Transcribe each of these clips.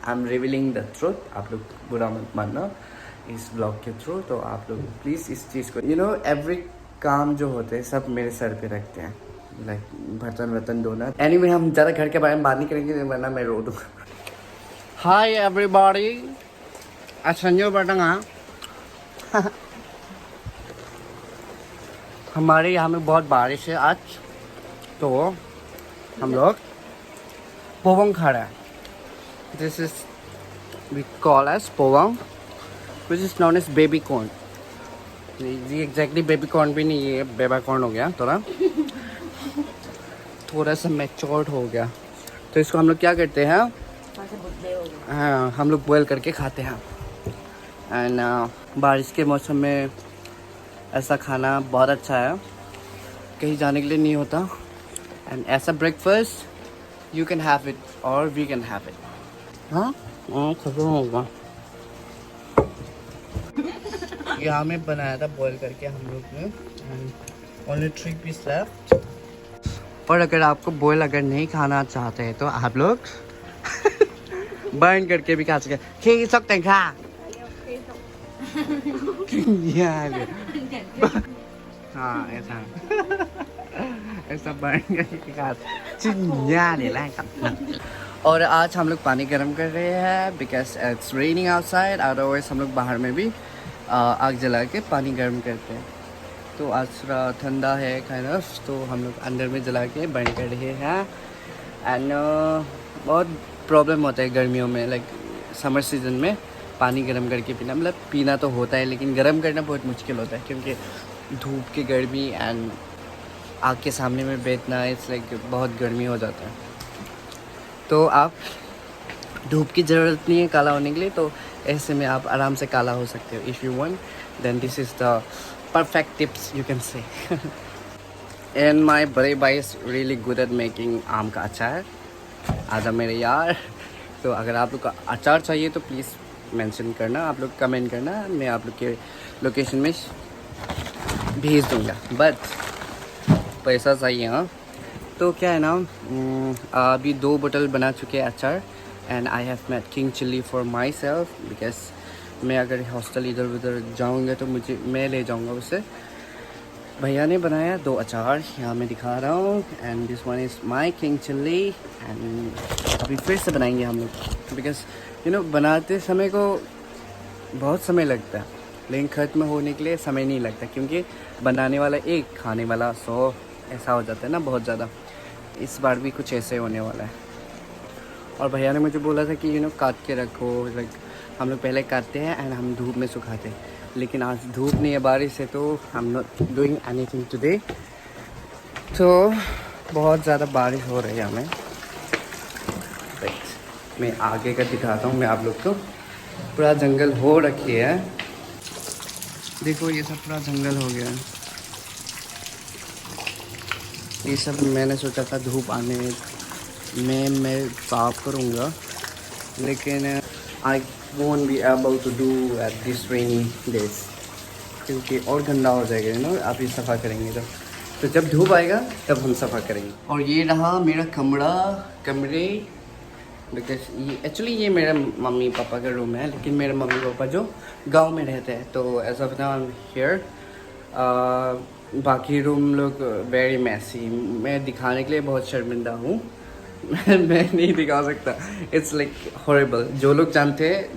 I am revealing the truth, आप लोग बुरा मत मानना इस ब्लॉग के थ्रू। तो आप लोग प्लीज़ इस चीज़ को एवरी काम जो होते हैं सब मेरे सर पे रखते हैं, लाइक बर्तन वर्तन धोना। एनीवे हम ज़्यादा घर के बारे में बात नहीं करेंगे वरना मैं रो दूँगा। Hi everybody, Asanjo Batanga. हमारे यहाँ में बहुत बारिश है आज, तो हम लोग पोवंग खा रहे हैं। This is we call as povang which is known as baby corn. ये एग्जैक्टली बेबी कॉर्न भी नहीं, ये बेबा कॉर्न हो गया, थोड़ा सा मैच्योर्ड हो गया। तो इसको हम लोग क्या करते हैं, हाँ हम लोग बॉयल करके खाते हैं। एंड बारिश के मौसम में ऐसा खाना बहुत अच्छा है, कहीं जाने के लिए नहीं होता। एंड ऐसा breakfast you can have it और वी कैन हैव इट। हाँ खत्म होगा। यहाँ में बनाया था बॉईल करके हम लोग ने, एंड ओनली 3 पीस लेफ्ट। और अगर आपको बॉईल अगर नहीं खाना चाहते हैं तो आप लोग बर्न करके भी खा सकते हैं। खी सकते हैं खा हाँ ऐसा ऐसा बर्न करके खा सकते। और आज हम लोग पानी गर्म कर रहे हैं because it's raining outside. Otherwise हम लोग बाहर में भी आग जला के पानी गर्म करते हैं। तो आज थोड़ा ठंडा है काइंड ऑफ, तो हम लोग अंदर में जला के बर्न कर रहे हैं। एंड बहुत प्रॉब्लम होता है गर्मियों में, लाइक समर सीजन में पानी गर्म करके पीना, मतलब पीना तो होता है लेकिन गर्म करना बहुत मुश्किल होता है क्योंकि धूप की गर्मी एंड आग के सामने में बैठना इट्स लाइक बहुत गर्मी हो जाता है। तो आप धूप की ज़रूरत नहीं है काला होने के लिए, तो ऐसे में आप आराम से काला हो सकते हो। If you want then this is the perfect tips you can say. And my बड़े भाई is really good at making आम का अचार। आजा मेरे यार। तो अगर आप लोग का अचार चाहिए तो प्लीज़ मेंशन करना, आप लोग कमेंट करना, मैं आप लोग के लोकेशन में भेज दूँगा। बट पैसा चाहिए। हाँ तो क्या है ना, अभी 2 बोतल बना चुके हैं अचार। And I have made king chilli for my self because मैं अगर हॉस्टल इधर उधर जाऊँगा तो मैं ले जाऊँगा उसे। भैया ने बनाया 2 अचार, यहाँ मैं दिखा रहा हूँ। And this one is my king chilli. And अभी फिर से बनाएंगे हम लोग बिकॉज बनाते समय को बहुत समय लगता है लेकिन ख़त्म होने के लिए समय नहीं लगता, क्योंकि बनाने वाला 1 खाने वाला 100 ऐसा हो जाता है ना बहुत ज़्यादा। इस बार भी कुछ ऐसे होने वाला है। और भैया ने मुझे बोला था कि काट के रखो, लाइक हम लोग पहले काटते हैं एंड हम धूप में सुखाते हैं, लेकिन आज धूप नहीं है, बारिश है, तो I am not doing anything today. तो बहुत ज़्यादा बारिश हो रही है हमें। मैं आगे का दिखाता हूँ मैं आप लोग को। पूरा जंगल हो रखी है, देखो ये सब पूरा जंगल हो गया है। ये सब मैंने सोचा था धूप आने में मैं साफ करूँगा, लेकिन I won't be able to do at this rainy days, क्योंकि और गंदा हो जाएगा आप ये सफ़ा करेंगे तो जब धूप आएगा तब हम सफ़ा करेंगे। और ये रहा मेरा कमरे बिकॉज ये एक्चुअली ये मेरा मम्मी पापा का रूम है, लेकिन मेरे मम्मी पापा जो गांव में रहते हैं तो ऐसा बता हियर। बाकी रूम लोग वेरी मैसी, मैं दिखाने के लिए बहुत शर्मिंदा हूँ। मैं नहीं दिखा सकता, इट्स लाइक हॉरिबल। जो लोग जानते हैं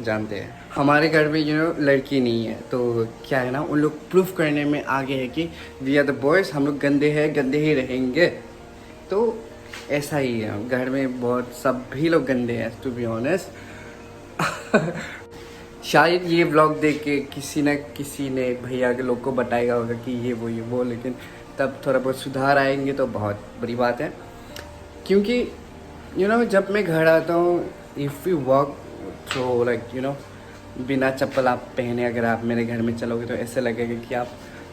हमारे घर में लड़की नहीं है, तो क्या है ना उन लोग प्रूफ करने में आगे है कि वी आर द बॉयज़, हम लोग गंदे हैं, गंदे ही रहेंगे। तो ऐसा ही है, घर में बहुत सभी लोग गंदे हैं टू बी ऑनेस्ट। शायद ये व्लॉग देख के किसी ने भैया के लोग को बताएगा होगा कि ये वो, लेकिन तब थोड़ा बहुत सुधार आएंगे तो बहुत बड़ी बात है। क्योंकि जब मैं घर आता हूँ, if you walk through like बिना चप्पल आप पहने अगर आप मेरे घर में चलोगे तो ऐसे लगेगा कि आप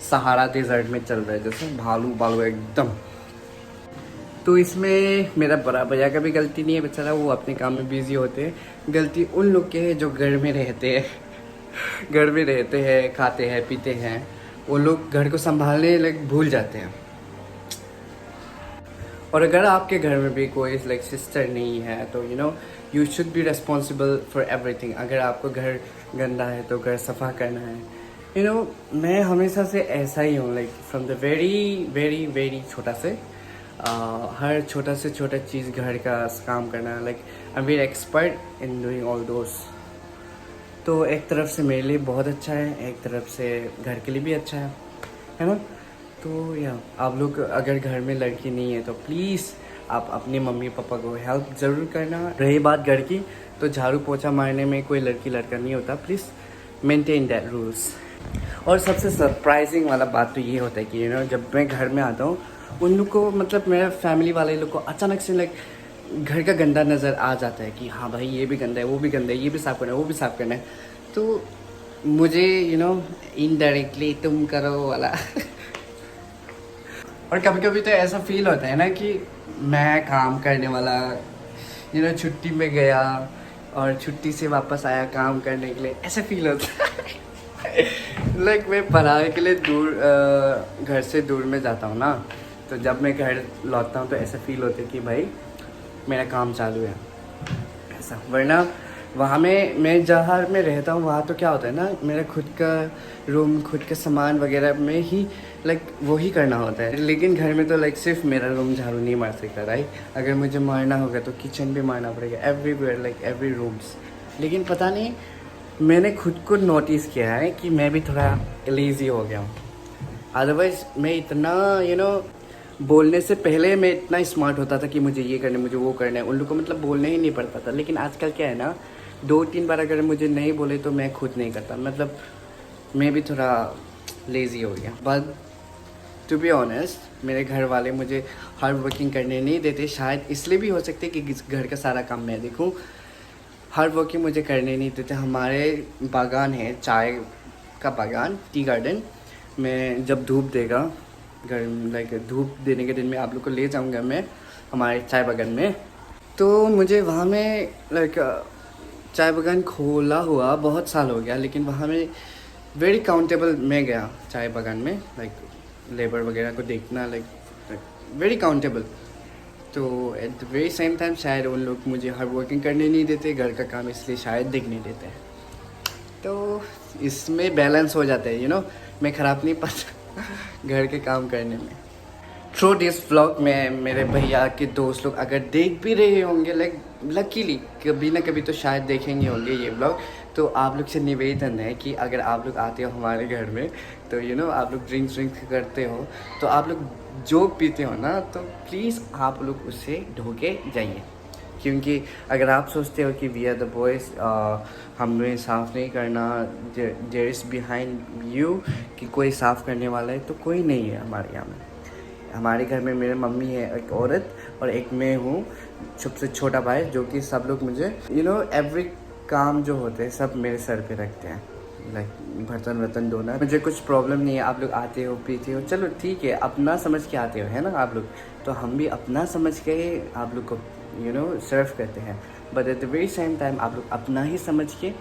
सहारा डेजर्ट में चल रहे हैं, जैसे भालू एकदम। तो इसमें मेरा बड़ा भैया का भी गलती नहीं है, बेचारा वो अपने काम में बिजी होते हैं। गलती उन लोग के है जो घर में रहते हैं, खाते हैं पीते हैं, वो लोग घर को संभालने भूल जाते हैं। और अगर आपके घर में भी कोई लाइक सिस्टर नहीं है तो you should be responsible for everything. अगर आपको घर गंदा है तो घर सफ़ा करना है। मैं हमेशा से ऐसा ही हूँ, like from the very very very छोटा से हर छोटा से छोटा चीज़ घर का काम करना, like I am very expert in doing all those. तो एक तरफ से मेरे लिए बहुत अच्छा है, एक तरफ से घर के लिए भी अच्छा है ना। तो आप लोग अगर घर में लड़की नहीं है तो प्लीज़ आप अपने मम्मी पापा को हेल्प ज़रूर करना। रही बात घर की, तो झाड़ू पोछा मारने में कोई लड़की लड़का नहीं होता। Please maintain that rules. और सबसे सरप्राइजिंग वाला बात तो ये होता है कि जब मैं घर में आता हूँ, उन लोग को मतलब मेरे फैमिली वाले लोग को अचानक से लाइक घर का गंदा नज़र आ जाता है कि हाँ भाई ये भी गंदा है, वो भी गंदा है, ये भी साफ़ करना है, वो भी साफ़ करना है। तो मुझे इनडायरेक्टली तुम करो वाला और कभी कभी तो ऐसा फील होता है ना कि मैं काम करने वाला छुट्टी में गया और छुट्टी से वापस आया काम करने के लिए, ऐसा फील होता है। लाइक मैं पढ़ाई के लिए दूर घर से दूर में जाता हूँ ना, तो जब मैं घर लौटता हूँ तो ऐसा फील होता है कि भाई मेरा काम चालू है ऐसा। वरना वहाँ में मैं जहाँ में रहता हूँ वहाँ तो क्या होता है ना, मेरा खुद का रूम, खुद के सामान वगैरह में ही लाइक वो ही करना होता है। लेकिन घर में तो लाइक सिर्फ मेरा रूम झाड़ू नहीं मार सकता, राइट। अगर मुझे मारना होगा तो किचन भी मारना पड़ेगा, एवरीवेयर, लाइक एवरी रूम्स। लेकिन पता नहीं, मैंने खुद को नोटिस किया है कि मैं भी थोड़ा लेज़ी हो गया हूँ। अदरवाइज़ मैं इतना बोलने से पहले मैं इतना स्मार्ट होता था कि मुझे ये करना है, मुझे वो करना है। उन लोग को मतलब बोलने ही नहीं पड़ता था। लेकिन आजकल क्या है ना, 2-3 बार अगर मुझे नहीं बोले तो मैं खुद नहीं करता। मतलब मैं भी थोड़ा लेज़ी हो गया। बट टू बी ऑनेस्ट, मेरे घर वाले मुझे हार्ड वर्किंग करने नहीं देते। शायद इसलिए भी हो सकते कि घर का सारा काम मैं देखूं। हार्ड वर्किंग मुझे करने नहीं देते। हमारे बागान है, चाय का बागान, टी गार्डन में। जब धूप देगा, घर लाइक धूप देने के दिन में आप लोग को ले जाऊंगा मैं हमारे चाय बागान में। तो मुझे वहाँ में लाइक चाय बागान खोला हुआ बहुत साल हो गया, लेकिन वहाँ में वेरी काउंटेबल मैं गया चाय बागान में, लाइक लेबर वगैरह को देखना, लाइक वेरी काउंटेबल। तो at the very same time शायद उन लोग मुझे हार्ड वर्किंग करने नहीं देते घर का काम, इसलिए शायद देखने देते हैं। तो इसमें बैलेंस हो जाता है, मैं ख़राब नहीं पाता घर के काम करने में। थ्रू दिस व्लॉग में मेरे भैया के दोस्त लोग अगर देख भी रहे होंगे, लाइक लकीली कभी ना कभी तो शायद देखेंगे होंगे ये व्लॉग। तो आप लोग से निवेदन है कि अगर आप लोग आते हो हमारे घर में तो आप लोग ड्रिंक्स करते हो, तो आप लोग जो पीते हो ना, तो प्लीज़ आप लोग उससे धो के जाइए। क्योंकि अगर आप सोचते हो कि वी आर द बॉयज़, हमें साफ़ नहीं करना, देयर इज़ बिहाइंड यू कि कोई साफ़ करने वाला है, तो कोई नहीं है हमारे यहाँ में। हमारे घर में मेरे मम्मी है, एक औरत, और एक मैं हूँ, सबसे छोटा भाई, जो कि सब लोग मुझे एवरी काम जो होते हैं सब मेरे सर पे रखते हैं, लाइक बर्तन वर्तन धोना। मुझे कुछ प्रॉब्लम नहीं है। आप लोग आते हो, पीते हो, चलो ठीक है, अपना समझ के आते हो, है ना आप लोग। तो हम भी अपना समझ के आप लोग को सर्व करते हैं। But at the very same time आप लोग अपना ही समझ के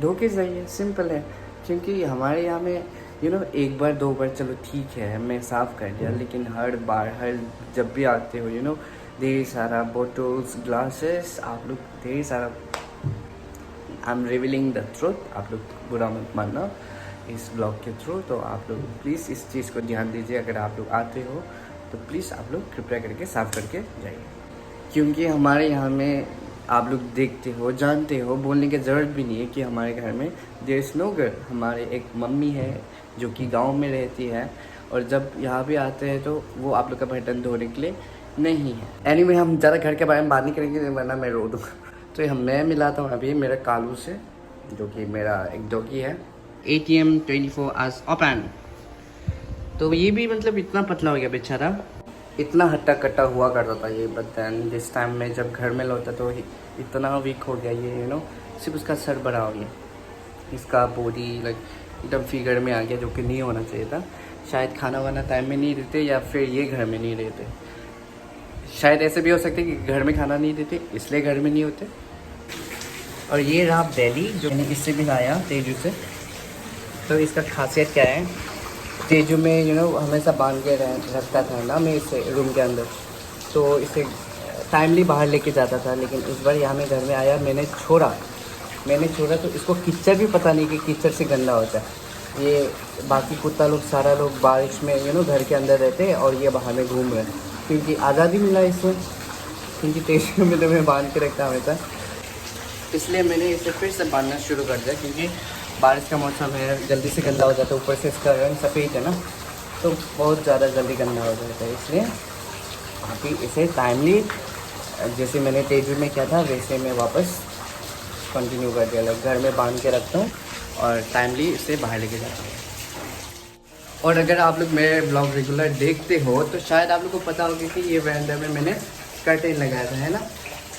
धो के जाइए, सिंपल है। क्योंकि हमारे यहाँ में एक बार 2 बार चलो ठीक है मैं साफ़ कर दिया, लेकिन हर बार जब भी आते हो ढेर सारा बोटल्स, ग्लासेस, आप लोग ढेर सारा। I am revealing the truth, आप लोग बुरा मत मानना इस ब्लॉग के थ्रू। तो आप लोग प्लीज़ इस चीज़ को ध्यान दीजिए। अगर आप लोग आते हो तो प्लीज़ आप लोग कृपया करके साफ़ करके जाइए। क्योंकि हमारे यहाँ में आप लोग देखते हो, जानते हो, बोलने की ज़रूरत भी नहीं है कि हमारे घर में देयर इज़ नो गर्ल। हमारे एक मम्मी है जो कि गांव में रहती है, और जब यहाँ भी आते हैं तो वो आप लोग का बर्तन धोने के लिए नहीं है। एनीवे हम ज़्यादा घर के बारे में बात नहीं करेंगे, वरना मैं रो दूँगा। तो मैं मिलाता हूँ अभी मेरा कालू से, जो कि मेरा एक डॉगी है। ATM 24 hours open. तो ये भी मतलब इतना पतला हो गया बेचारा, इतना हट्टा कट्टा हुआ करता था ये। बट देन दिस टाइम में जब घर में लौटा तो इतना वीक हो गया ये, सिर्फ उसका सर बड़ा हो गया, इसका बॉडी लाइक एकदम फिगर में आ गया, जो कि नहीं होना चाहिए था। शायद खाना वाना टाइम में नहीं देते, या फिर ये घर में नहीं रहते। शायद ऐसे भी हो सकते कि घर में खाना नहीं देते इसलिए घर में नहीं होते। और ये रहा बेली, जो मैंने इससे भी लाया तेजू से। तो इसका खासियत क्या है, तेजू में हमेशा बांध के रखता था ना मैं इसे रूम के अंदर। तो इसे टाइमली बाहर लेके जाता था, लेकिन इस बार यहाँ मैं घर में आया, मैंने छोड़ा तो इसको कीचड़ भी पता नहीं कि कीचड़ से गंदा होता है। ये बाकी कुत्ता लोग सारा लोग बारिश में घर के अंदर रहते हैं और ये बाहर में घूम रहे हैं, क्योंकि आज़ादी मिला इसमें, क्योंकि 23 में तो मैं बांध के रखता हमेशा, इसलिए मैंने इसे फिर से बांधना शुरू कर दिया, क्योंकि बारिश का मौसम है, जल्दी से गंदा हो जाता है। ऊपर से इसका रंग सफ़ेद है ना, तो बहुत ज़्यादा जल्दी गंदा हो जाता है, इसलिए अभी इसे टाइमली जैसे मैंने तेजू में किया था वैसे मैं वापस कंटिन्यू कर दिया, घर में बांध के रखता हूँ और टाइमली इसे बाहर लेके जाता हूँ। और अगर आप लोग मेरे ब्लॉग रेगुलर देखते हो तो शायद आप लोग को पता होगा कि ये वरांडा में मैंने कर्टेन लगाया था, है ना।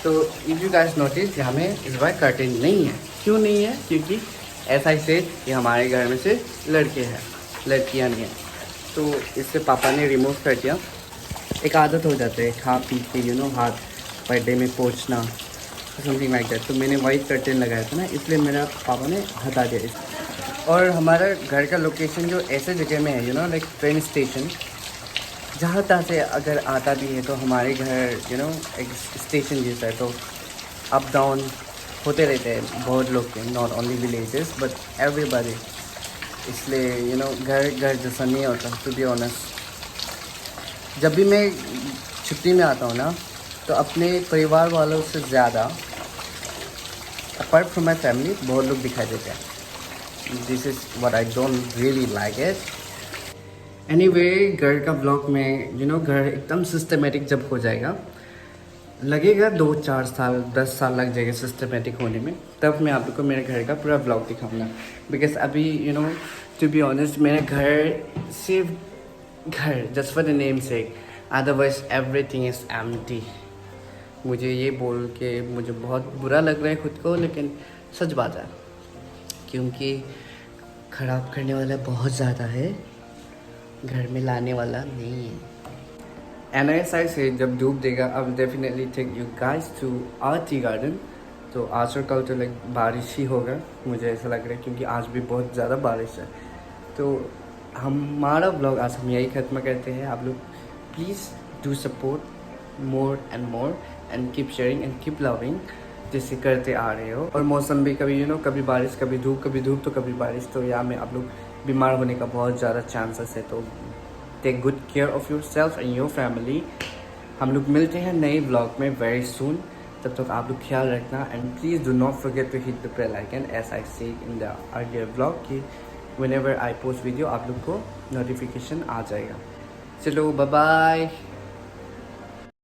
तो इफ़ यू गाइस नोटिस, यहाँ में इस बार कर्टेन नहीं है। क्यों नहीं है? क्योंकि ऐसा ही से कि हमारे घर में से लड़के हैं, लड़कियाँ नहीं हैं, तो इससे पापा ने रिमूव कर दिया। एक आदत हो जाती है खा पी के हाथ बर्थडे में पोंछना, समथिंग लाइक दैट। तो मैंने वाइट कर्टेन लगाया था ना, इसलिए मेरा पापा ने हटा दिया इस। और हमारा घर का लोकेशन जो ऐसे जगह में है लाइक ट्रेन स्टेशन, जहाँ तहाँ से अगर आता भी है तो हमारे घर एक स्टेशन जैसा है, तो अप डाउन होते रहते हैं बहुत लोग के, not only villages but everybody. इसलिए घर जैसा नहीं होता, टू बी ऑनेस्ट। जब भी मैं छुट्टी में आता हूँ ना, तो अपने परिवार वालों से ज़्यादा अपार्ट फ्रॉम माई फैमिली बहुत लोग दिखाई देते हैं। This is what I don't really like it. Anyway, घर का ब्लॉग में घर एकदम सिस्टमेटिक जब हो जाएगा, लगेगा 2-4 साल 10 साल लग जाएगा सिस्टमेटिक होने में, तब मैं आप लोग को मेरे घर का पूरा ब्लॉग दिखाऊंगा। बिकॉज अभी टू बी ऑनेस्ट, मेरा घर सिर्फ घर, जस्ट फॉर द नेम से, अदरवाइज एवरीथिंग इज़ एम्प्टी। मुझे ये बोल के मुझे बहुत बुरा लग रहा है खुद को, लेकिन सच बात है, क्योंकि ख़राब करने वाला बहुत ज़्यादा है, घर में लाने वाला नहीं है। एंड ऐसा से जब धूप देगा, अब definitely take you guys to our tea garden. तो आज और कल तो लाइक बारिश ही होगा, मुझे ऐसा लग रहा है, क्योंकि आज भी बहुत ज़्यादा बारिश है। तो हमारा ब्लॉग आज हम यही ख़त्म करते हैं। आप लोग please do support more and keep sharing and keep loving, जैसे करते आ रहे हो। और मौसम भी कभी कभी बारिश, कभी धूप तो कभी बारिश, तो यहाँ में आप लोग बीमार होने का बहुत ज़्यादा चांसेस है। तो take good care of yourself and your family. हम लोग मिलते हैं नए ब्लॉग में वेरी सून। तब तक आप लोग ख्याल रखना, and please do not forget to hit the bell icon as I said in the earlier blog, कि व्हेनेवर आई पोस्ट वीडियो आप लोग को नोटिफिकेशन आ जाएगा। चलो बाय बाय।